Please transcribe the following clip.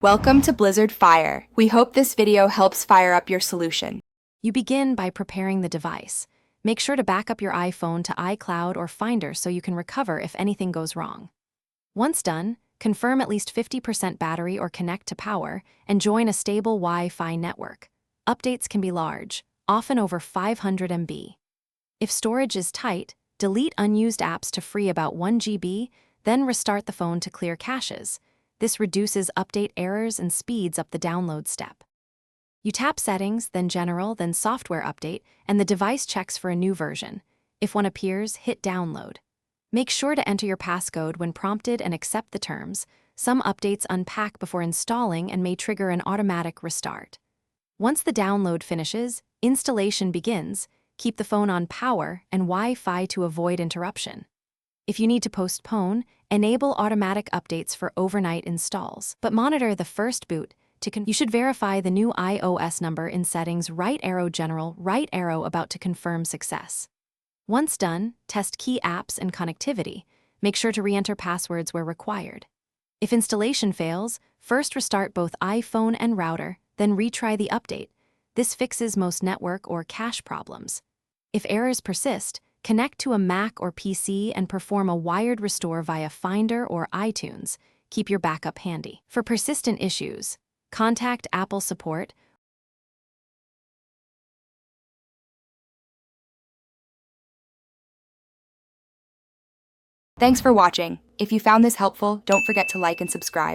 Welcome to Blizzard Fire. We hope this video helps fire up your solution. You begin by preparing the device. Make sure to back up your iPhone to iCloud or Finder so you can recover if anything goes wrong. Once done, confirm at least 50% battery or connect to power and join a stable Wi-Fi network. Updates can be large, often over 500 MB. If storage is tight, delete unused apps to free about 1 GB, then restart the phone to clear caches. This reduces update errors and speeds up the download step. You tap Settings, then General, then Software Update, and the device checks for a new version. If one appears, hit Download. Make sure to enter your passcode when prompted and accept the terms. Some updates unpack before installing and may trigger an automatic restart. Once the download finishes, installation begins. Keep the phone on power and Wi-Fi to avoid interruption. If you need to postpone, enable automatic updates for overnight installs, but monitor the first boot. You should verify the new iOS number in Settings, right arrow General, right arrow About to confirm success. Once done, test key apps and connectivity. Make sure to re-enter passwords where required. If installation fails, first restart both iPhone and router, then retry the update. This fixes most network or cache problems. If errors persist, connect to a Mac or PC and perform a wired restore via Finder or iTunes. Keep your backup handy. For persistent issues, contact Apple support. Thanks for watching. If you found this helpful, don't forget to like and subscribe.